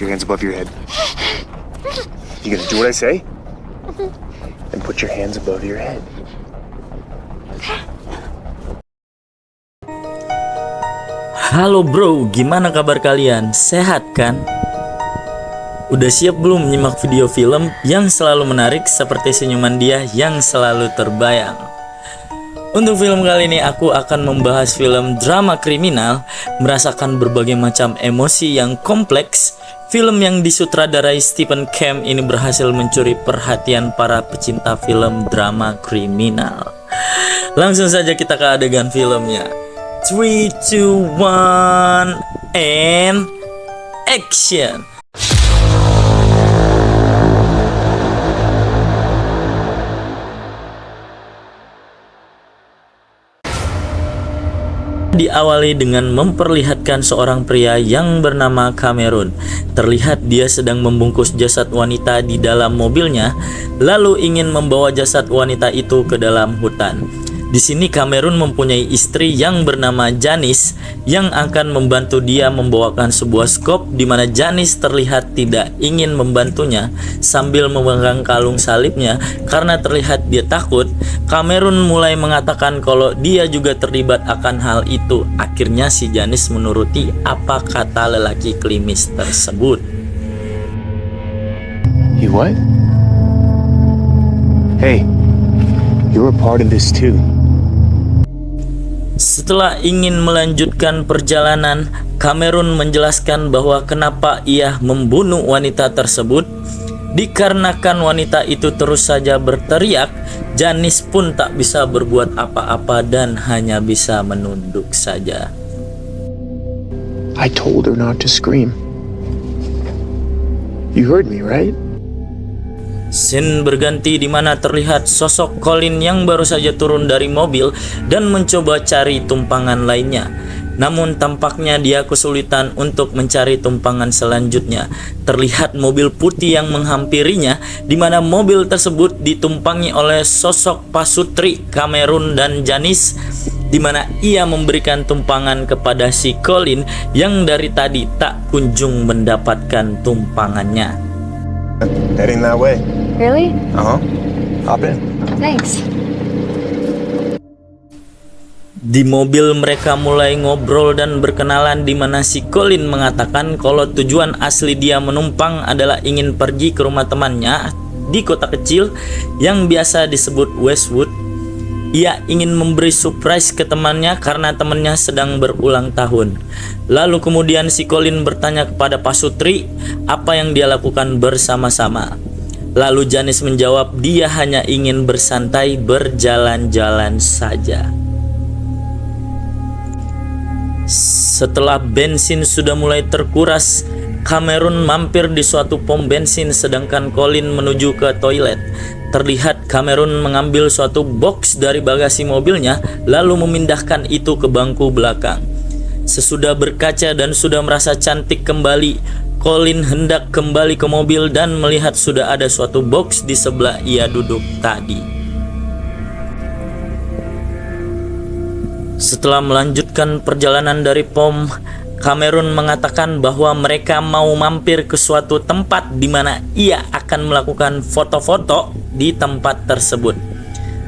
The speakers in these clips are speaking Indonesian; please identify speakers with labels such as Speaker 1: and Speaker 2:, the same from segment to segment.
Speaker 1: your hands above your head. You gonna do what I say? And put your hands above your head.
Speaker 2: Halo bro, gimana kabar kalian? Sehat kan? Udah siap belum menyimak video film yang selalu menarik seperti senyuman dia yang selalu terbayang? Untuk film kali ini aku akan membahas film drama kriminal, merasakan berbagai macam emosi yang kompleks. Film yang disutradarai Stephen Cam ini berhasil mencuri perhatian para pecinta film drama kriminal. Langsung saja kita ke adegan filmnya. 3, 2, 1, and action! Diawali dengan memperlihatkan seorang pria yang bernama Cameron. Terlihat dia sedang membungkus jasad wanita di dalam mobilnya, lalu ingin membawa jasad wanita itu ke dalam hutan. Di sini Cameron mempunyai istri yang bernama Janice yang akan membantu dia membawakan sebuah skop di mana Janice terlihat tidak ingin membantunya sambil memegang kalung salibnya karena terlihat dia takut. Cameron mulai mengatakan kalau dia juga terlibat akan hal itu. Akhirnya si Janice menuruti apa kata lelaki klimis tersebut.
Speaker 1: You what? Hey, you're a part of this too.
Speaker 2: Setelah ingin melanjutkan perjalanan, Cameron menjelaskan bahwa kenapa ia membunuh wanita tersebut. Dikarenakan wanita itu terus saja berteriak, Janice pun tak bisa berbuat apa-apa dan hanya bisa menunduk saja.
Speaker 1: I told her not to scream. You heard me, right?
Speaker 2: Scene berganti di mana terlihat sosok Colin yang baru saja turun dari mobil dan mencoba cari tumpangan lainnya. Namun tampaknya dia kesulitan untuk mencari tumpangan selanjutnya. Terlihat mobil putih yang menghampirinya, di mana mobil tersebut ditumpangi oleh sosok pasutri Cameron dan Janice, di mana ia memberikan tumpangan kepada si Colin yang dari tadi tak kunjung mendapatkan tumpangannya.
Speaker 1: Heading that way.
Speaker 3: Really?
Speaker 1: Hop in.
Speaker 3: Thanks.
Speaker 2: Di mobil mereka mulai ngobrol dan berkenalan, di mana si Colin mengatakan kalau tujuan asli dia menumpang adalah ingin pergi ke rumah temannya di kota kecil yang biasa disebut Westwood. Ia ingin memberi surprise ke temannya karena temannya sedang berulang tahun. Lalu kemudian si Colin bertanya kepada pasutri apa yang dia lakukan bersama-sama. Lalu Janice menjawab dia hanya ingin bersantai berjalan-jalan saja. Setelah bensin sudah mulai terkuras, Cameron mampir di suatu pom bensin sedangkan Colin menuju ke toilet. Terlihat Cameron mengambil suatu box dari bagasi mobilnya lalu memindahkan itu ke bangku belakang. Sesudah berkaca dan sudah merasa cantik kembali, Colin hendak kembali ke mobil dan melihat sudah ada suatu box di sebelah ia duduk tadi. Setelah melanjutkan perjalanan dari pom, Cameron mengatakan bahwa mereka mau mampir ke suatu tempat di mana ia akan melakukan foto-foto di tempat tersebut.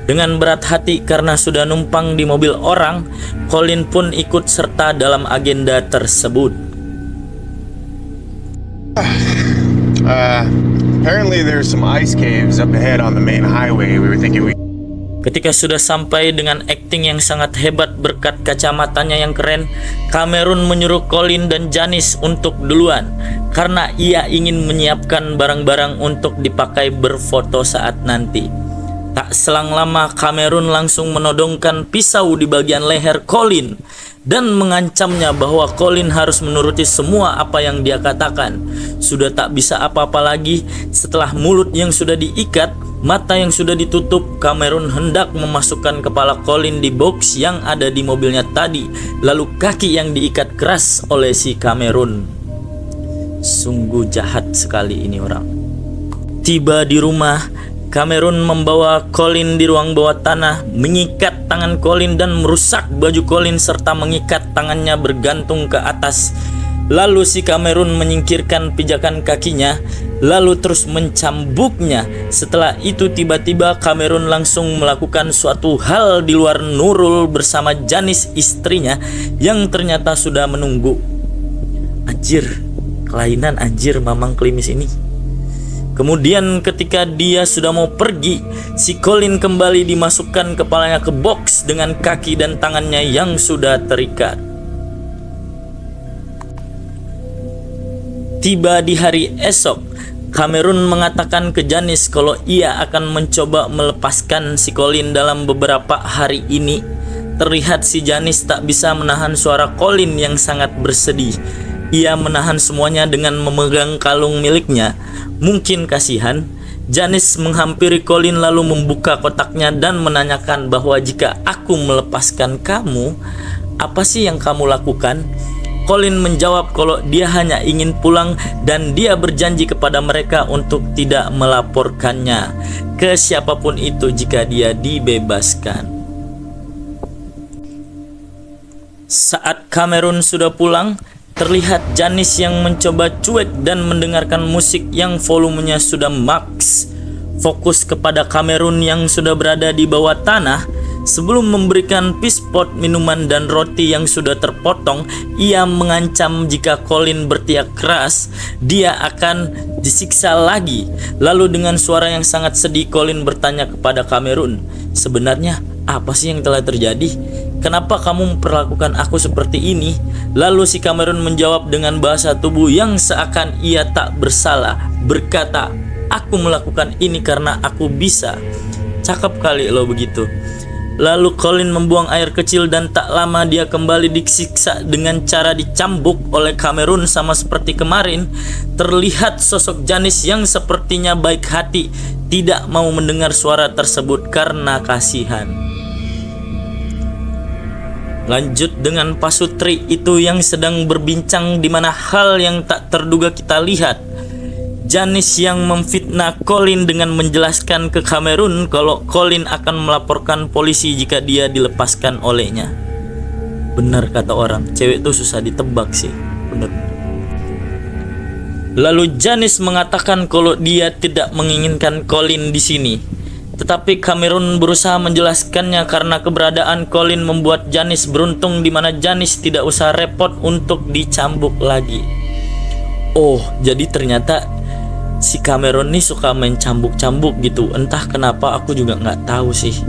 Speaker 2: Dengan berat hati karena sudah numpang di mobil orang, Colin pun ikut serta dalam agenda tersebut.
Speaker 1: Apparently there's some ice caves up ahead on the main highway. We were thinking
Speaker 2: Ketika sudah sampai dengan akting yang sangat hebat berkat kacamatanya yang keren, Cameron menyuruh Colin dan Janice untuk duluan karena ia ingin menyiapkan barang-barang untuk dipakai berfoto saat nanti. Tak selang lama Cameron langsung menodongkan pisau di bagian leher Colin dan mengancamnya bahwa Colin harus menuruti semua apa yang dia katakan. Sudah tak bisa apa-apa lagi setelah mulut yang sudah diikat, mata yang sudah ditutup, Cameron hendak memasukkan kepala Colin di box yang ada di mobilnya tadi, lalu kaki yang diikat keras oleh si Cameron. Sungguh jahat sekali ini orang. Tiba di rumah, Cameron membawa Colin di ruang bawah tanah, mengikat tangan Colin dan merusak baju Colin serta mengikat tangannya bergantung ke atas. Lalu si Cameron menyingkirkan pijakan kakinya, lalu terus mencambuknya. Setelah itu tiba-tiba Cameron langsung melakukan suatu hal di luar Nurul bersama Janice istrinya yang ternyata sudah menunggu. Anjir, kelainan anjir mamang klimis ini. Kemudian ketika dia sudah mau pergi, si Colin kembali dimasukkan kepalanya ke box dengan kaki dan tangannya yang sudah terikat. Tiba di hari esok, Cameron mengatakan ke Janice kalau ia akan mencoba melepaskan si Colin dalam beberapa hari ini. Terlihat si Janice tak bisa menahan suara Colin yang sangat bersedih. Ia menahan semuanya dengan memegang kalung miliknya. Mungkin kasihan, Janice menghampiri Colin lalu membuka kotaknya dan menanyakan bahwa jika aku melepaskan kamu, apa sih yang kamu lakukan? Colin menjawab kalau dia hanya ingin pulang dan dia berjanji kepada mereka untuk tidak melaporkannya ke siapapun itu jika dia dibebaskan. Saat Cameron sudah pulang, terlihat Janice yang mencoba cuek dan mendengarkan musik yang volumenya sudah max. Fokus kepada Cameron yang sudah berada di bawah tanah. Sebelum memberikan pispot minuman dan roti yang sudah terpotong, ia mengancam jika Colin berteriak keras, dia akan disiksa lagi. Lalu dengan suara yang sangat sedih, Colin bertanya kepada Cameron, sebenarnya apa sih yang telah terjadi? Kenapa kamu memperlakukan aku seperti ini? Lalu si Cameron menjawab dengan bahasa tubuh yang seakan ia tak bersalah, berkata, aku melakukan ini karena aku bisa. Cakep kali lo begitu. Lalu Colin membuang air kecil dan tak lama dia kembali disiksa dengan cara dicambuk oleh Cameron sama seperti kemarin. Terlihat sosok Janice yang sepertinya baik hati tidak mau mendengar suara tersebut karena kasihan. Lanjut dengan pasutri itu yang sedang berbincang di mana hal yang tak terduga kita lihat. Janice yang memfitnah Colin dengan menjelaskan ke Cameron kalau Colin akan melaporkan polisi jika dia dilepaskan olehnya. Benar kata orang, cewek itu susah ditebak sih. Benar. Lalu Janice mengatakan kalau dia tidak menginginkan Colin di sini. Tetapi Cameron berusaha menjelaskannya karena keberadaan Colin membuat Janice beruntung di mana Janice tidak usah repot untuk dicambuk lagi. Oh, jadi ternyata si Cameron nih suka main cambuk-cambuk gitu. Entah kenapa aku juga nggak tahu sih.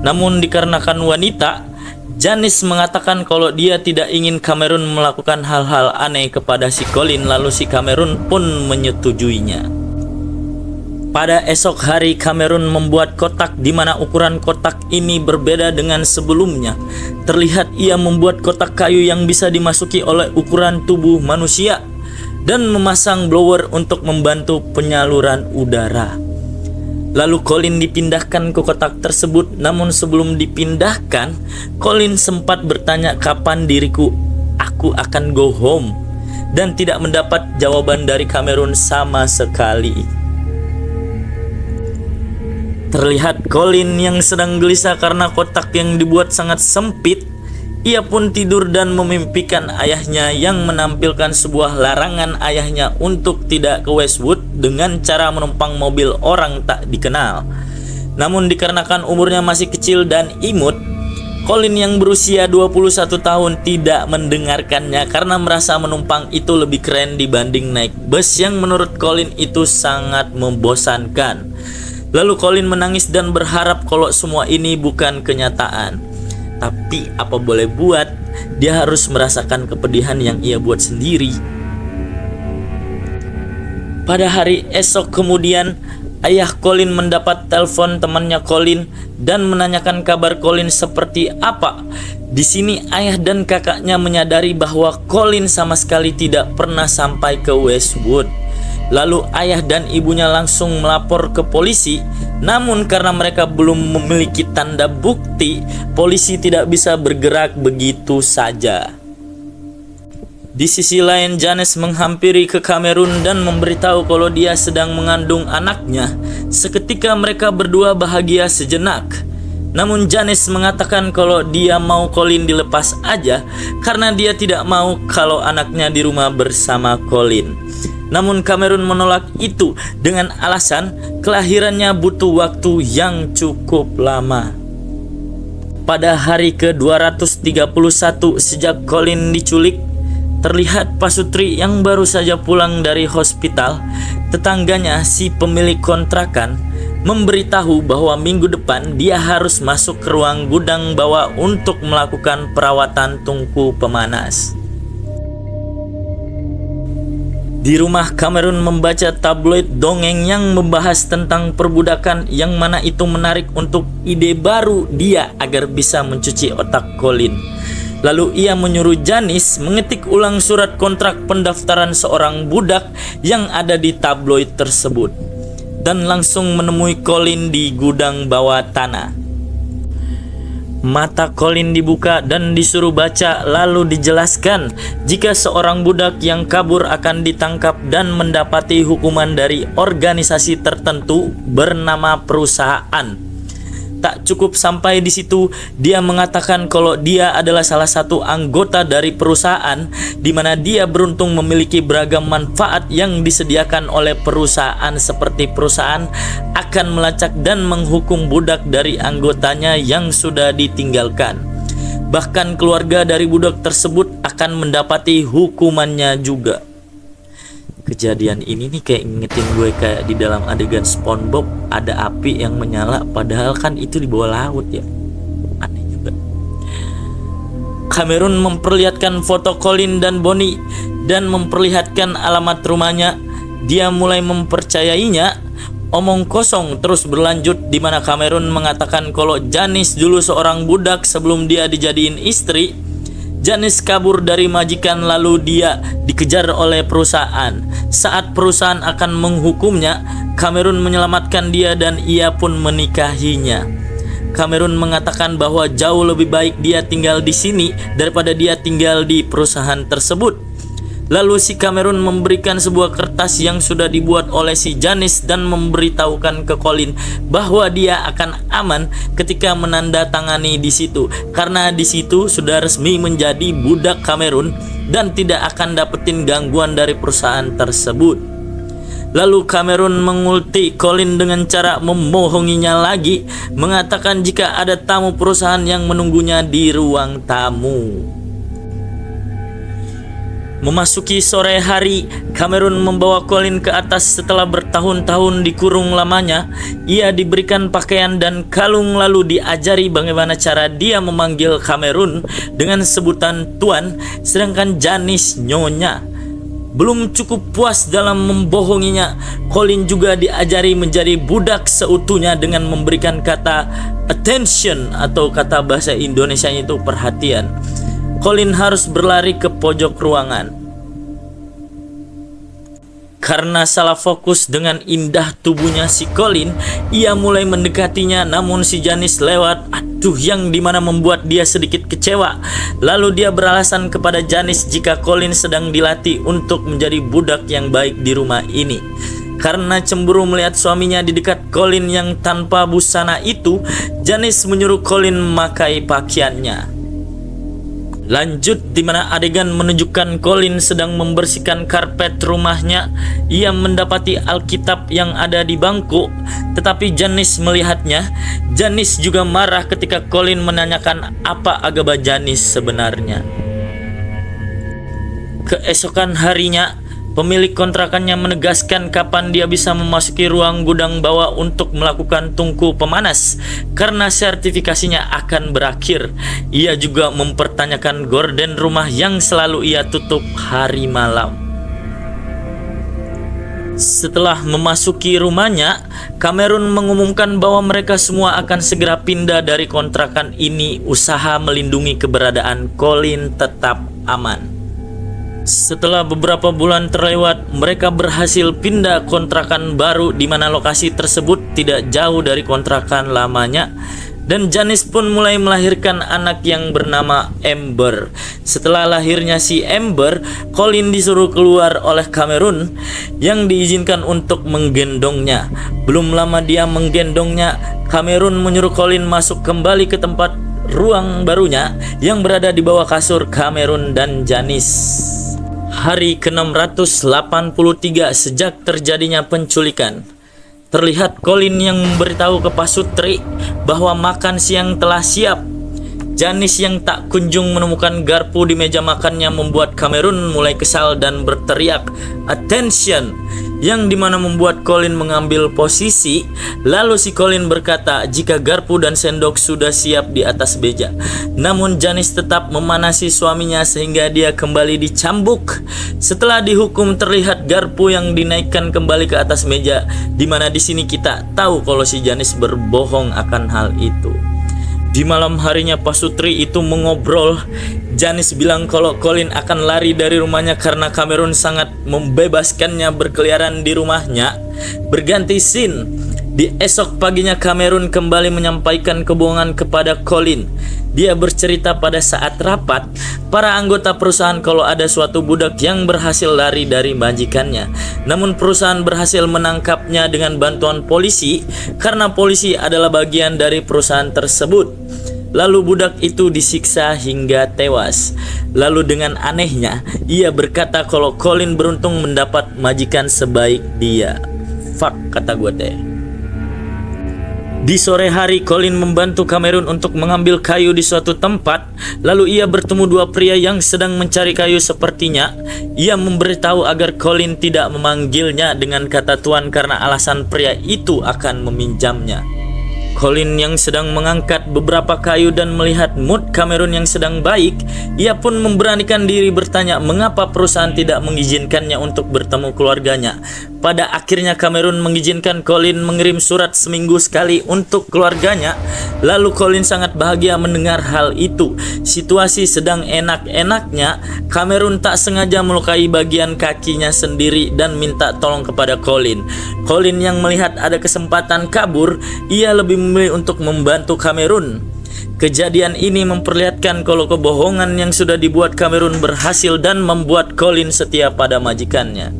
Speaker 2: Namun dikarenakan wanita, Janice mengatakan kalau dia tidak ingin Cameron melakukan hal-hal aneh kepada si Colin. Lalu si Cameron pun menyetujuinya. Pada esok hari Cameron membuat kotak di mana ukuran kotak ini berbeda dengan sebelumnya. Terlihat ia membuat kotak kayu yang bisa dimasuki oleh ukuran tubuh manusia dan memasang blower untuk membantu penyaluran udara. Lalu Colin dipindahkan ke kotak tersebut. Namun sebelum dipindahkan, Colin sempat bertanya kapan diriku aku akan go home, dan tidak mendapat jawaban dari Cameron sama sekali. Terlihat Colin yang sedang gelisah karena kotak yang dibuat sangat sempit. Ia pun tidur dan memimpikan ayahnya yang menampilkan sebuah larangan ayahnya untuk tidak ke Westwood dengan cara menumpang mobil orang tak dikenal. Namun dikarenakan umurnya masih kecil dan imut, Colin yang berusia 21 tahun tidak mendengarkannya karena merasa menumpang itu lebih keren dibanding naik bus yang menurut Colin itu sangat membosankan. Lalu Colin menangis dan berharap kalau semua ini bukan kenyataan. Tapi apa boleh buat, dia harus merasakan kepedihan yang ia buat sendiri. Pada hari esok kemudian, ayah Colin mendapat telepon temannya Colin dan menanyakan kabar Colin seperti apa. Di sini ayah dan kakaknya menyadari bahwa Colin sama sekali tidak pernah sampai ke Westwood. Lalu ayah dan ibunya langsung melapor ke polisi. Namun karena mereka belum memiliki tanda bukti, polisi tidak bisa bergerak begitu saja. Di sisi lain, Janice menghampiri ke Cameron dan memberitahu kalau dia sedang mengandung anaknya. Seketika mereka berdua bahagia sejenak. Namun Janice mengatakan kalau dia mau Colin dilepas aja karena dia tidak mau kalau anaknya di rumah bersama Colin. Namun Cameron menolak itu dengan alasan kelahirannya butuh waktu yang cukup lama. Pada hari ke-231 sejak Colin diculik, terlihat pasutri yang baru saja pulang dari hospital. Tetangganya, si pemilik kontrakan, memberitahu bahwa minggu depan dia harus masuk ke ruang gudang bawah untuk melakukan perawatan tungku pemanas. Di rumah, Cameron membaca tabloid dongeng yang membahas tentang perbudakan, yang mana itu menarik untuk ide baru dia agar bisa mencuci otak Colin. Lalu ia menyuruh Janice mengetik ulang surat kontrak pendaftaran seorang budak yang ada di tabloid tersebut, dan langsung menemui Colin di gudang bawah tanah. Mata Colin dibuka dan disuruh baca, lalu dijelaskan jika seorang budak yang kabur akan ditangkap dan mendapati hukuman dari organisasi tertentu bernama perusahaan. Tak cukup sampai di situ, dia mengatakan kalau dia adalah salah satu anggota dari perusahaan, di mana dia beruntung memiliki beragam manfaat yang disediakan oleh perusahaan, seperti perusahaan akan melacak dan menghukum budak dari anggotanya yang sudah ditinggalkan. Bahkan keluarga dari budak tersebut akan mendapati hukumannya juga. Kejadian ini nih kayak ngingetin gue kayak di dalam adegan SpongeBob ada api yang menyala, padahal kan itu di bawah laut ya. Aneh juga. Cameron memperlihatkan foto Colin dan Bonnie dan memperlihatkan alamat rumahnya. Dia mulai mempercayainya. Omong kosong terus berlanjut, di mana Cameron mengatakan kalau Janice dulu seorang budak sebelum dia dijadiin istri. Janice kabur dari majikan, lalu dia dikejar oleh perusahaan. Saat perusahaan akan menghukumnya, Cameron menyelamatkan dia dan ia pun menikahinya. Cameron mengatakan bahwa jauh lebih baik dia tinggal di sini daripada dia tinggal di perusahaan tersebut. Lalu si Cameron memberikan sebuah kertas yang sudah dibuat oleh si Janice dan memberitahukan ke Colin bahwa dia akan aman ketika menandatangani di situ, karena di situ sudah resmi menjadi budak Cameron dan tidak akan dapetin gangguan dari perusahaan tersebut. Lalu Cameron mengulti Colin dengan cara membohonginya lagi, mengatakan jika ada tamu perusahaan yang menunggunya di ruang tamu. Memasuki sore hari, Cameron membawa Colin ke atas setelah bertahun-tahun dikurung lamanya. Ia diberikan pakaian dan kalung, lalu diajari bagaimana cara dia memanggil Cameron dengan sebutan Tuan, sedangkan Janice Nyonya. Belum cukup puas dalam membohonginya, Colin juga diajari menjadi budak seutuhnya dengan memberikan kata attention, atau kata bahasa Indonesia itu perhatian. Colin harus berlari ke pojok ruangan. Karena salah fokus dengan indah tubuhnya si Colin, ia mulai mendekatinya, namun si Janice lewat, yang dimana membuat dia sedikit kecewa. Lalu dia beralasan kepada Janice jika Colin sedang dilatih untuk menjadi budak yang baik di rumah ini. Karena cemburu melihat suaminya di dekat Colin yang tanpa busana itu, Janice menyuruh Colin memakai pakaiannya. Lanjut, di mana adegan menunjukkan Colin sedang membersihkan karpet rumahnya. Ia mendapati Alkitab yang ada di bangku, tetapi Janice melihatnya. Janice juga marah ketika Colin menanyakan apa agama Janice sebenarnya. Keesokan harinya, pemilik kontrakannya menegaskan kapan dia bisa memasuki ruang gudang bawah untuk melakukan tungku pemanas karena sertifikasinya akan berakhir. Ia juga mempertanyakan gorden rumah yang selalu ia tutup hari malam. Setelah memasuki rumahnya, Cameron mengumumkan bahwa mereka semua akan segera pindah dari kontrakan ini. Usaha melindungi keberadaan Colin tetap aman. Setelah beberapa bulan terlewat, mereka berhasil pindah kontrakan baru, di mana lokasi tersebut tidak jauh dari kontrakan lamanya. Dan Janice pun mulai melahirkan anak yang bernama Amber. Setelah lahirnya si Amber, Colin disuruh keluar oleh Cameron yang diizinkan untuk menggendongnya. Belum lama dia menggendongnya, Cameron menyuruh Colin masuk kembali ke tempat ruang barunya yang berada di bawah kasur Cameron dan Janice. Hari ke-683 sejak terjadinya penculikan. Terlihat Colin yang memberitahu ke Pasutri bahwa makan siang telah siap. Janice yang tak kunjung menemukan garpu di meja makannya membuat Cameron mulai kesal dan berteriak "Attention!" yang dimana membuat Colin mengambil posisi. Lalu si Colin berkata jika garpu dan sendok sudah siap di atas meja. Namun Janice tetap memanasi suaminya sehingga dia kembali dicambuk. Setelah dihukum terlihat garpu yang dinaikkan kembali ke atas meja, dimana di sini kita tahu kalau si Janice berbohong akan hal itu. Di malam harinya Pasutri itu mengobrol. Janice bilang kalau Colin akan lari dari rumahnya karena Cameron sangat membebaskannya berkeliaran di rumahnya. Berganti scene. Di esok paginya Cameron kembali menyampaikan kebohongan kepada Colin. Dia bercerita pada saat rapat para anggota perusahaan kalau ada suatu budak yang berhasil lari dari majikannya. Namun perusahaan berhasil menangkapnya dengan bantuan polisi karena polisi adalah bagian dari perusahaan tersebut. Lalu budak itu disiksa hingga tewas. Lalu dengan anehnya ia berkata kalau Colin beruntung mendapat majikan sebaik dia. Fuck, kata gue teh. Di sore hari Colin membantu Cameron untuk mengambil kayu di suatu tempat. Lalu ia bertemu dua pria yang sedang mencari kayu sepertinya. Ia memberitahu agar Colin tidak memanggilnya dengan kata tuan karena alasan pria itu akan meminjamnya. Colin yang sedang mengangkat beberapa kayu dan melihat mood Cameron yang sedang baik, ia pun memberanikan diri bertanya mengapa perusahaan tidak mengizinkannya untuk bertemu keluarganya. Pada akhirnya Cameron mengizinkan Colin mengirim surat seminggu sekali untuk keluarganya. Lalu Colin sangat bahagia mendengar hal itu. Situasi sedang enak-enaknya, Cameron tak sengaja melukai bagian kakinya sendiri dan minta tolong kepada Colin. Colin yang melihat ada kesempatan kabur, ia lebih memilih untuk membantu Cameron. Kejadian ini memperlihatkan kalau kebohongan yang sudah dibuat Cameron berhasil dan membuat Colin setia pada majikannya.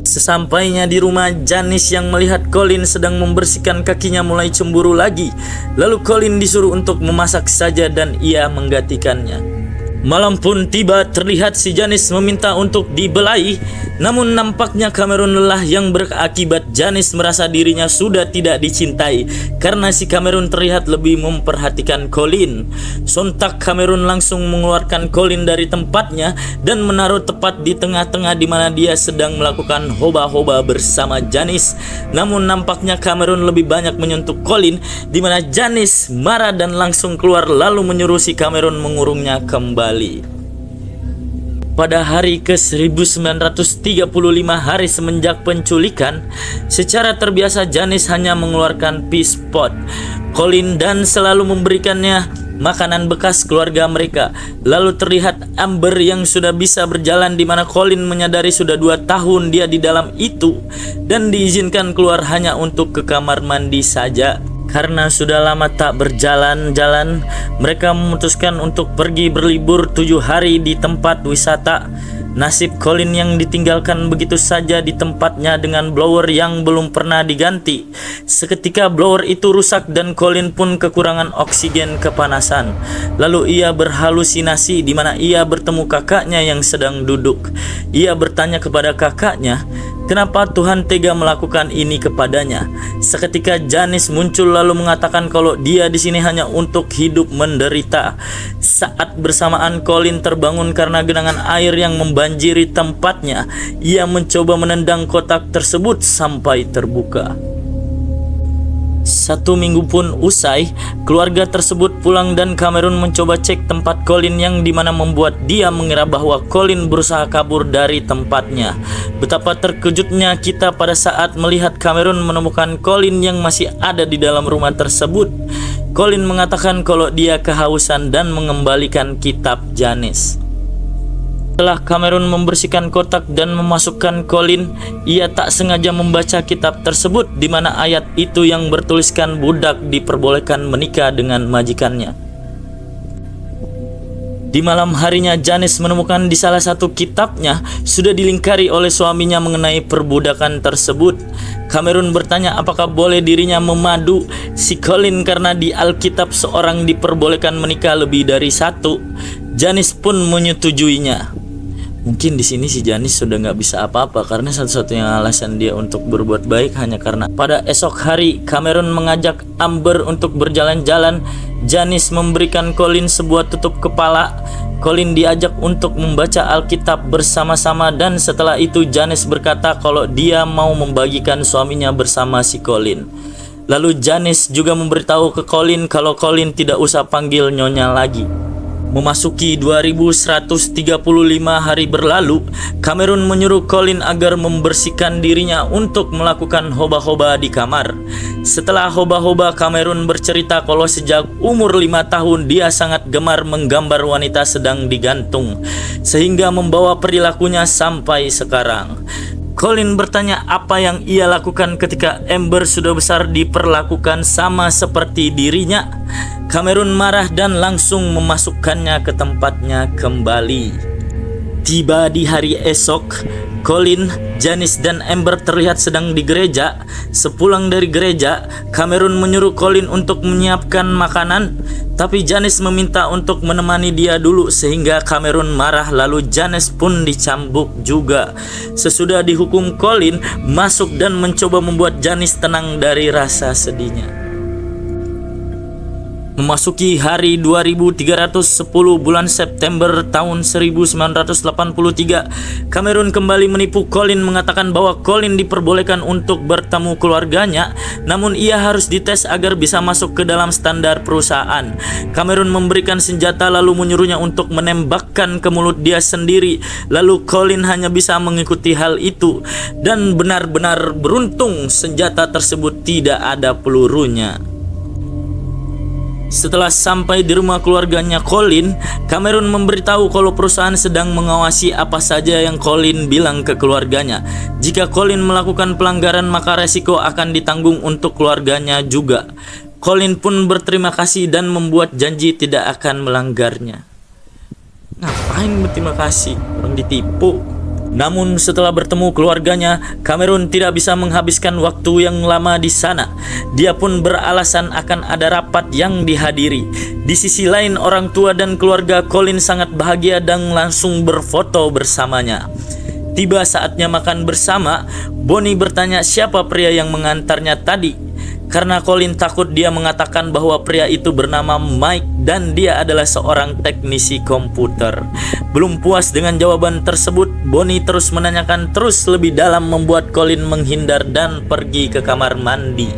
Speaker 2: Sesampainya di rumah, Janice yang melihat Colin sedang membersihkan kakinya mulai cemburu lagi. Lalu Colin disuruh untuk memasak saja dan ia menggantikannya. Malam pun tiba, terlihat si Janice meminta untuk dibelai. Namun nampaknya Cameron lelah yang berakibat Janice merasa dirinya sudah tidak dicintai karena si Cameron terlihat lebih memperhatikan Colin. Sontak Cameron langsung mengeluarkan Colin dari tempatnya dan menaruh tepat di tengah-tengah di mana dia sedang melakukan hoba-hoba bersama Janice. Namun nampaknya Cameron lebih banyak menyentuh Colin di mana Janice marah dan langsung keluar lalu menyuruh si Cameron mengurungnya kembali. Pada hari ke-1935 hari semenjak penculikan, secara terbiasa Janice hanya mengeluarkan peace pot Colin dan selalu memberikannya makanan bekas keluarga mereka. Lalu terlihat Amber yang sudah bisa berjalan di mana Colin menyadari sudah 2 tahun dia di dalam itu dan diizinkan keluar hanya untuk ke kamar mandi saja. Karena sudah lama tak berjalan-jalan, mereka memutuskan untuk pergi berlibur 7 hari di tempat wisata. Nasib Colin yang ditinggalkan begitu saja di tempatnya dengan blower yang belum pernah diganti. Seketika blower itu rusak dan Colin pun kekurangan oksigen kepanasan. Lalu ia berhalusinasi di mana ia bertemu kakaknya yang sedang duduk. Ia bertanya kepada kakaknya, kenapa Tuhan tega melakukan ini kepadanya? Seketika Janice muncul lalu mengatakan kalau dia di sini hanya untuk hidup menderita. Saat bersamaan Colin terbangun karena genangan air yang membanjiri tempatnya. Ia mencoba menendang kotak tersebut sampai terbuka. 1 minggu pun usai, keluarga tersebut pulang dan Cameron mencoba cek tempat Colin yang dimana membuat dia mengira bahwa Colin berusaha kabur dari tempatnya. Betapa terkejutnya kita pada saat melihat Cameron menemukan Colin yang masih ada di dalam rumah tersebut. Colin mengatakan kalau dia kehausan dan mengembalikan kitab Janice. Setelah Cameron membersihkan kotak dan memasukkan Colin, ia tak sengaja membaca kitab tersebut di mana ayat itu yang bertuliskan budak diperbolehkan menikah dengan majikannya. Di malam harinya, Janice menemukan di salah satu kitabnya sudah dilingkari oleh suaminya mengenai perbudakan tersebut. Cameron bertanya apakah boleh dirinya memadu si Colin karena di Alkitab seorang diperbolehkan menikah lebih dari satu. Janice pun menyetujuinya. Mungkin di sini si Janice sudah nggak bisa apa-apa karena satu-satunya alasan dia untuk berbuat baik hanya karena pada esok hari Cameron mengajak Amber untuk berjalan-jalan. Janice memberikan Colin sebuah tutup kepala. Colin diajak untuk membaca Alkitab bersama-sama dan setelah itu Janice berkata kalau dia mau membagikan suaminya bersama si Colin. Lalu Janice juga memberitahu ke Colin kalau Colin tidak usah panggil nyonya lagi. Memasuki 2135 hari berlalu, Cameron menyuruh Colin agar membersihkan dirinya untuk melakukan hoba-hoba di kamar. Setelah hoba-hoba, Cameron bercerita kalau sejak umur 5 tahun dia sangat gemar menggambar wanita sedang digantung, sehingga membawa perilakunya sampai sekarang. Colin bertanya apa yang ia lakukan ketika Amber sudah besar diperlakukan sama seperti dirinya. Cameron marah dan langsung memasukkannya ke tempatnya kembali. Tiba di hari esok, Colin, Janice dan Amber terlihat sedang di gereja. Sepulang dari gereja, Cameron menyuruh Colin untuk menyiapkan makanan, tapi Janice meminta untuk menemani dia dulu sehingga Cameron marah, lalu Janice pun dicambuk juga. Sesudah dihukum, Colin masuk dan mencoba membuat Janice tenang dari rasa sedihnya. Memasuki hari 2310 bulan September tahun 1983, Cameron kembali menipu Colin mengatakan bahwa Colin diperbolehkan untuk bertemu keluarganya, namun ia harus dites agar bisa masuk ke dalam standar perusahaan. Cameron memberikan senjata lalu menyuruhnya untuk menembakkan ke mulut dia sendiri, lalu Colin hanya bisa mengikuti hal itu dan benar-benar beruntung senjata tersebut tidak ada pelurunya. Setelah sampai di rumah keluarganya Colin, Cameron memberitahu kalau perusahaan sedang mengawasi apa saja yang Colin bilang ke keluarganya. Jika Colin melakukan pelanggaran maka resiko akan ditanggung untuk keluarganya juga. Colin pun berterima kasih dan membuat janji tidak akan melanggarnya. Ngapain berterima kasih? Orang ditipu. Namun setelah bertemu keluarganya, Cameron tidak bisa menghabiskan waktu yang lama di sana. Dia pun beralasan akan ada rapat yang dihadiri. Di sisi lain, orang tua dan keluarga Colin sangat bahagia dan langsung berfoto bersamanya. Tiba saatnya makan bersama, Bonnie bertanya siapa pria yang mengantarnya tadi. Karena Colin takut, dia mengatakan bahwa pria itu bernama Mike dan dia adalah seorang teknisi komputer. Belum puas dengan jawaban tersebut, Bonnie terus menanyakan terus lebih dalam membuat Colin menghindar dan pergi ke kamar mandi.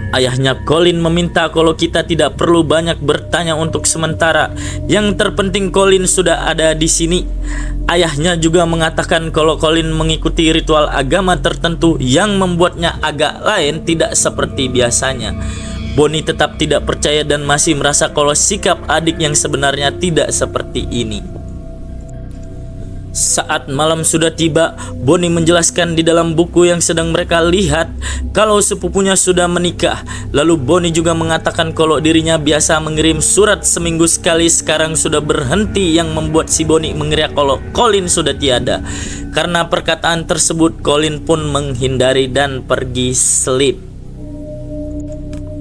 Speaker 2: Ayahnya Colin meminta kalau kita tidak perlu banyak bertanya untuk sementara. Yang terpenting Colin sudah ada di sini. Ayahnya juga mengatakan kalau Colin mengikuti ritual agama tertentu yang membuatnya agak lain, tidak seperti biasanya. Bonnie tetap tidak percaya dan masih merasa kalau sikap adik yang sebenarnya tidak seperti ini. Saat malam sudah tiba, Bonnie menjelaskan di dalam buku yang sedang mereka lihat kalau sepupunya sudah menikah. Lalu Bonnie juga mengatakan kalau dirinya biasa mengirim surat seminggu sekali, sekarang sudah berhenti, yang membuat si Bonnie mengira kalau Colin sudah tiada. Karena perkataan tersebut, Colin pun menghindari dan pergi sleep.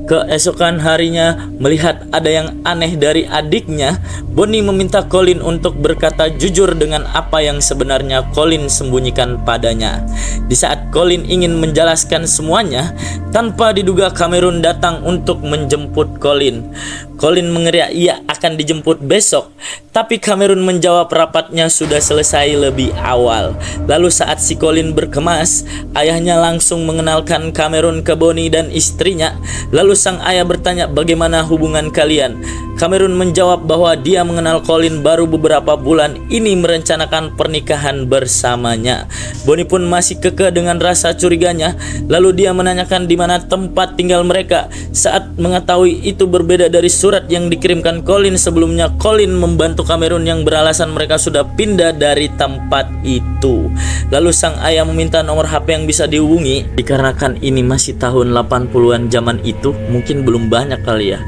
Speaker 2: Keesokan harinya, melihat ada yang aneh dari adiknya, Bonnie meminta Colin untuk berkata jujur dengan apa yang sebenarnya Colin sembunyikan padanya. Di saat Colin ingin menjelaskan semuanya, tanpa diduga Cameron datang untuk menjemput Colin. Colin mengira ia akan dijemput besok, tapi Cameron menjawab rapatnya sudah selesai lebih awal. Lalu saat si Colin berkemas, ayahnya langsung mengenalkan Cameron ke Bonnie dan istrinya. Lalu sang ayah bertanya bagaimana hubungan kalian. Cameron menjawab bahwa dia mengenal Colin baru beberapa bulan ini merencanakan pernikahan bersamanya. Bonnie pun masih kekeh dengan rasa curiganya. Lalu dia menanyakan di mana tempat tinggal mereka. Saat mengetahui itu berbeda dari surat yang dikirimkan Colin sebelumnya, Colin membantu Cameron yang beralasan mereka sudah pindah dari tempat itu. Lalu sang ayah meminta nomor HP yang bisa dihubungi. Dikarenakan ini masih tahun 80-an zaman itu, mungkin belum banyak kali ya.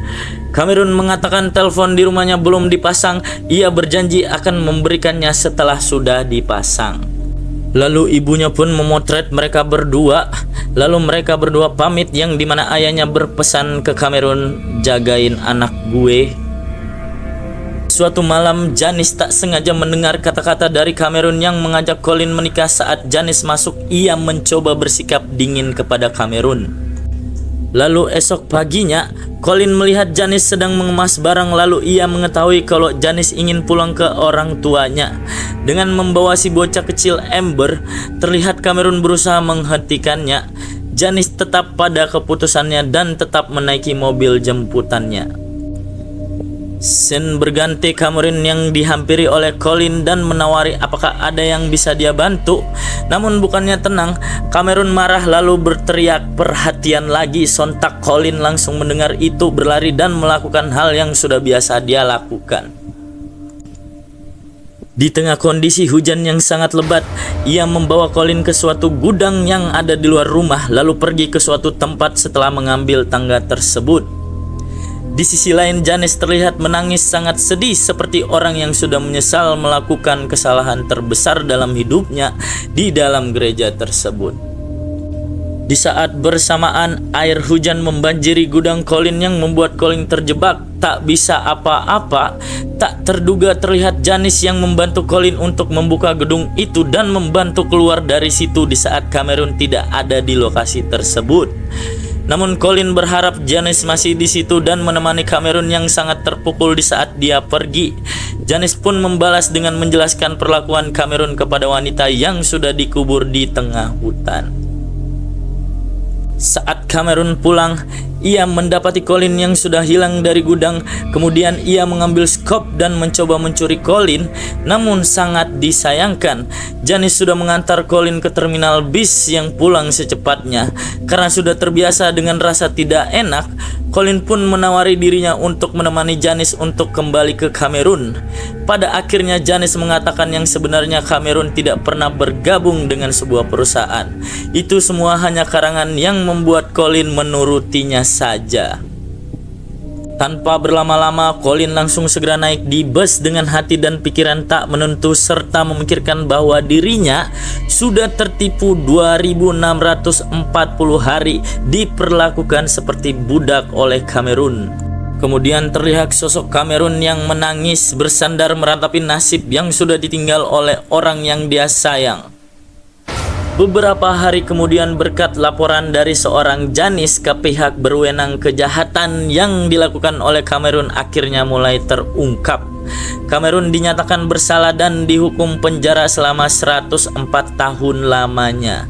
Speaker 2: Cameron mengatakan telepon di rumahnya belum dipasang. Ia berjanji akan memberikannya setelah sudah dipasang. Lalu ibunya pun memotret mereka berdua. Lalu mereka berdua pamit, yang dimana ayahnya berpesan ke Cameron, jagain anak gue. Suatu malam Janice tak sengaja mendengar kata-kata dari Cameron yang mengajak Colin menikah. Saat Janice masuk, ia mencoba bersikap dingin kepada Cameron. Lalu esok paginya, Colin melihat Janice sedang mengemas barang. Lalu ia mengetahui kalau Janice ingin pulang ke orang tuanya. Dengan membawa si bocah kecil Amber, terlihat Cameron berusaha menghentikannya. Janice tetap pada keputusannya dan tetap menaiki mobil jemputannya. Scene berganti, Cameron yang dihampiri oleh Colin dan menawari apakah ada yang bisa dia bantu. Namun bukannya tenang, Cameron marah lalu berteriak perhatian lagi. Sontak Colin langsung mendengar itu, berlari dan melakukan hal yang sudah biasa dia lakukan. Di tengah kondisi hujan yang sangat lebat, ia membawa Colin ke suatu gudang yang ada di luar rumah, lalu pergi ke suatu tempat setelah mengambil tangga tersebut. Di sisi lain, Janice terlihat menangis sangat sedih seperti orang yang sudah menyesal melakukan kesalahan terbesar dalam hidupnya di dalam gereja tersebut. Di saat bersamaan, air hujan membanjiri gudang Colin yang membuat Colin terjebak, tak bisa apa-apa. Tak terduga terlihat Janice yang membantu Colin untuk membuka gedung itu dan membantu keluar dari situ di saat Cameron tidak ada di lokasi tersebut. Namun Colin berharap Janice masih di situ dan menemani Cameron yang sangat terpukul di saat dia pergi. Janice pun membalas dengan menjelaskan perlakuan Cameron kepada wanita yang sudah dikubur di tengah hutan. Saat Cameron pulang, ia mendapati Colin yang sudah hilang dari gudang. Kemudian ia mengambil skop dan mencoba mencuri Colin. Namun sangat disayangkan, Janice sudah mengantar Colin ke terminal bis yang pulang secepatnya. Karena sudah terbiasa dengan rasa tidak enak, Colin pun menawari dirinya untuk menemani Janice untuk kembali ke Cameron. Pada akhirnya Janice mengatakan yang sebenarnya Cameron tidak pernah bergabung dengan sebuah perusahaan. Itu semua hanya karangan yang membuat Colin menurutinya saja. Tanpa berlama-lama, Colin langsung segera naik di bus dengan hati dan pikiran tak menentu serta memikirkan bahwa dirinya sudah tertipu 2640 hari diperlakukan seperti budak oleh Cameron. Kemudian terlihat sosok Cameron yang menangis bersandar meratapi nasib yang sudah ditinggal oleh orang yang dia sayang. Beberapa hari kemudian, berkat laporan dari seorang Janice ke pihak berwenang, kejahatan yang dilakukan oleh Cameron akhirnya mulai terungkap. Cameron dinyatakan bersalah dan dihukum penjara selama 104 tahun lamanya.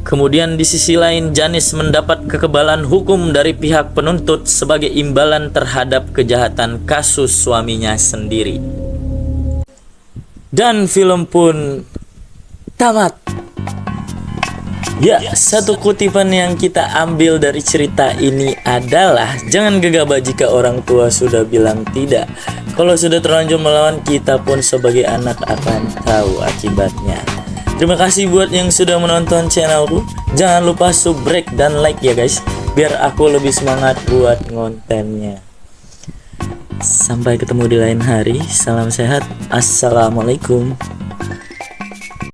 Speaker 2: Kemudian di sisi lain, Janice mendapat kekebalan hukum dari pihak penuntut sebagai imbalan terhadap kejahatan kasus suaminya sendiri. Dan film pun tamat. Ya, satu kutipan yang kita ambil dari cerita ini adalah jangan gegabah jika orang tua sudah bilang tidak. Kalau sudah terlanjur melawan, kita pun sebagai anak akan tahu akibatnya. Terima kasih buat yang sudah menonton channelku. Jangan lupa subrek dan like ya guys, biar aku lebih semangat buat kontennya. Sampai ketemu di lain hari. Salam sehat. Assalamualaikum.